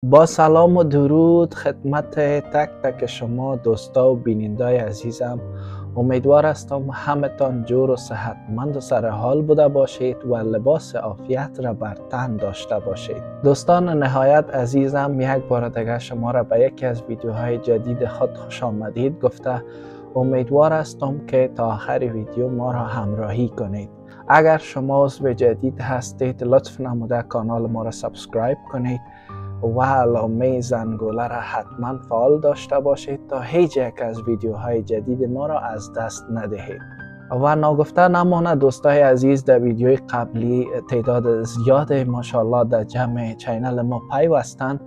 با سلام و درود خدمت تک تک شما دوستا و بینندای عزیزم. امیدوار هستم همتان جور و صحتمند و سر حال بوده باشید و لباس عافیت را بر تن داشته باشید. دوستان نهایت عزیزم، یک بار دیگه شما را به یکی از ویدیوهای جدید خود خوش آمدید گفته امیدوار هستم که تا آخر ویدیو ما را همراهی کنید. اگر شما عضو جدید هستید لطف نموده کانال ما را سابسکرایب کنید و علامه زنگوله را حتما فعال داشته باشید تا هیچ یک از ویدیوهای جدید ما را از دست ندهید. و ناگفته نمانه دوستای عزیز، در ویدیوی قبلی تعداد زیاد ماشاءالله در جمع چینل ما پیوستن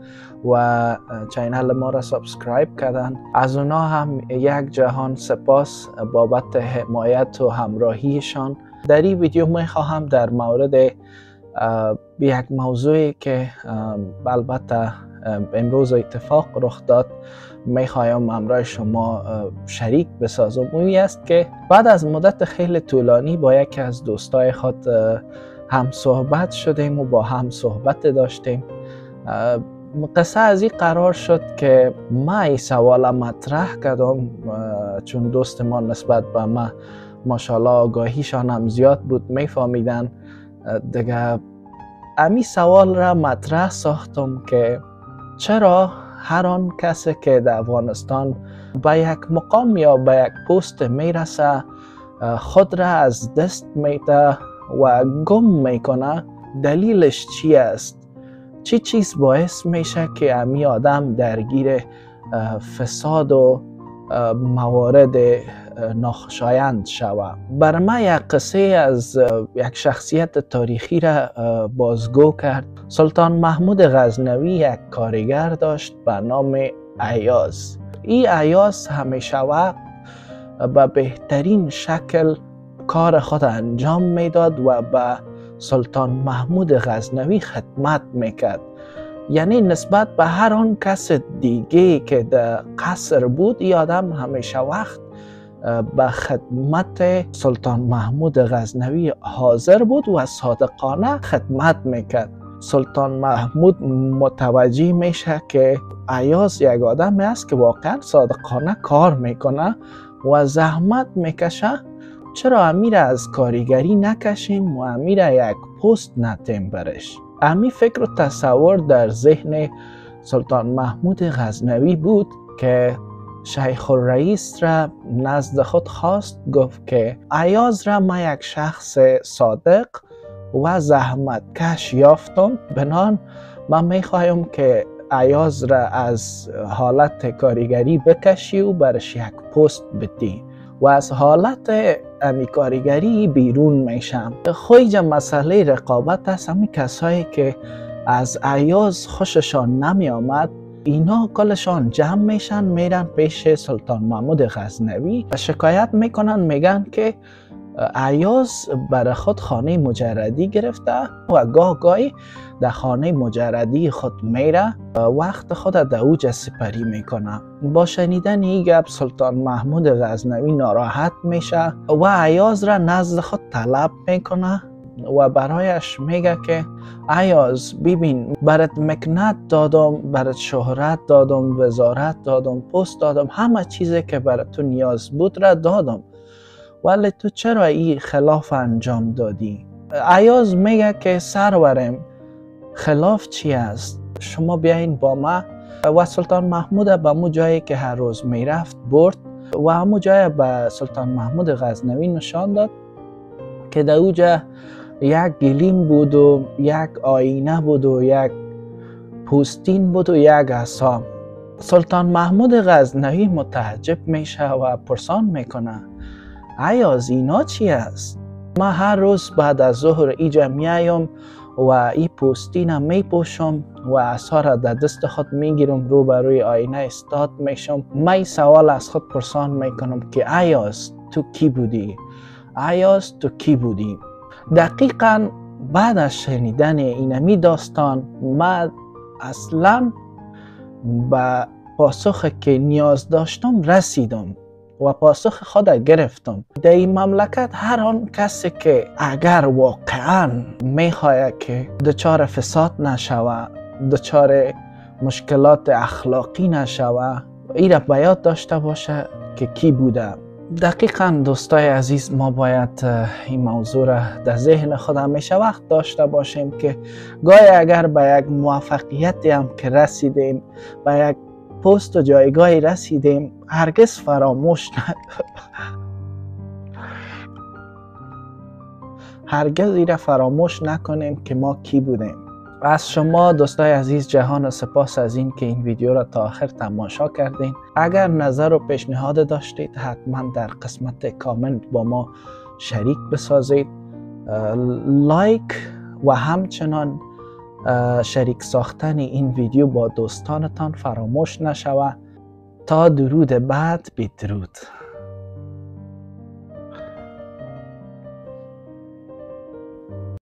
و چینل ما را سابسکرایب کردن. از اونا هم یک جهان سپاس بابت حمایت و همراهیشان. در این ویدیو می خواهم در مورد یک موضوعی که البته امروز اتفاق رخ داد می خواهم همراه شما شریک بسازم. اونی است که بعد از مدت خیلی طولانی با یکی از دوستای خود هم صحبت شدیم و با هم صحبت داشتیم. قصه از این قرار شد که ما این سوال مطرح کردم چون دوست ما نسبت به ما ماشاءالله آگاهیشان هم زیاد بود، میفهمیدن دیگه. امی سوال را مطرح ساختم که چرا هر آن کسی که در افغانستان به یک مقام یا به یک پست میرسه خود را از دست میده و گم میکنه، دلیلش چی است؟ چی چیز باعث میشه که امی آدم درگیر فساد و موارد ناخوشایند شود؟ بر من یک قصه از یک شخصیت تاریخی را بازگو کرد. سلطان محمود غزنوی یک کارگر داشت به نام ایاز. این ایاز همیشه وقت به بهترین شکل کار خود انجام میداد و به سلطان محمود غزنوی خدمت میکرد. یعنی نسبت به هر آن کس دیگه که در قصر بود، این آدم همیشه وقت به خدمت سلطان محمود غزنوی حاضر بود و صادقانه خدمت میکرد. سلطان محمود متوجه میشه که ایاز یک آدم است که واقعا صادقانه کار میکنه و زحمت میکشه، چرا امیر از کارگری نکشیم و امیر یک پست نتیم برش؟ امی فکر و تصور در ذهن سلطان محمود غزنوی بود که شیخ الرئیس را نزد خود خواست، گفت که ایاز را ما یک شخص صادق و زحمتکش یافتم، بنان من میخوایم که ایاز را از حالت کارگری بکشی و برش یک پست بدی و از حالت امی کارگری بیرون میشم. خویج مسئله رقابت است. همی کسایی که از ایاز خوششان نمی آمد اینا کلشان جمع میشن میرن پیش سلطان محمود غزنوی و شکایت میکنن، میگن که ایاز برای خود خانه مجردی گرفته و گاه گاهی در خانه مجردی خود میره و وقت خود در اوج سپری میکنه. با شنیدن این گپ سلطان محمود غزنوی ناراحت میشه و ایاز را نزد خود طلب میکنه و برایش میگه که ایاز ببین، برات مکنت دادم، برات شهرت دادم، وزارت دادم، پست دادم، همه چیزی که برات تو نیاز بود را دادم، ولی تو چرا این خلاف انجام دادی؟ ایاز میگه که سرورم، خلاف چی است؟ شما بیاین با ما. و سلطان محمود به مو جایی که هر روز میرفت برد و همو جای به سلطان محمود غزنوی نشان داد که در اوجه یک گلیم بود و یک آینه بود و یک پوستین بود و یک عصا. سلطان محمود غزنوی متعجب میشه و پرسان میکنه ایاز اینا چی است؟ ما هر روز بعد از ظهر اینجا میایم و این پوستینم میپوشم و عصا را در دست خود میگیرم، رو بر روی آینه استاد میشم. من این سوال از خود پرسان میکنم که ایاز تو کی بودی؟ ایاز تو کی بودی؟ دقیقا بعد از شنیدن اینمی داستان من اصلا به پاسخ که نیاز داشتم رسیدم و پاسخ خود گرفتم. در این مملکت هر آن کسی که اگر واقعا میخواد که دچار فساد نشود، دچار مشکلات اخلاقی نشوه، این را به یاد داشته باشه که کی بوده. دقیقاً دوستای عزیز، ما باید این موضوع را در ذهن خود همیشه وقت داشته باشیم که گاهی اگر به یک موفقیتی هم که رسیدیم، به یک پست و جایگاهی رسیدیم، هرگز فراموش نکنیم که ما کی بودیم. از شما دوستای عزیز جهان سپاس از این که این ویدیو را تا آخر تماشا کردین. اگر نظر و پیشنهاد داشتید حتما در قسمت کامنت با ما شریک بسازید. لایک و همچنان شریک ساختن این ویدیو با دوستانتان فراموش نشوه. تا درود بعد، بدرود.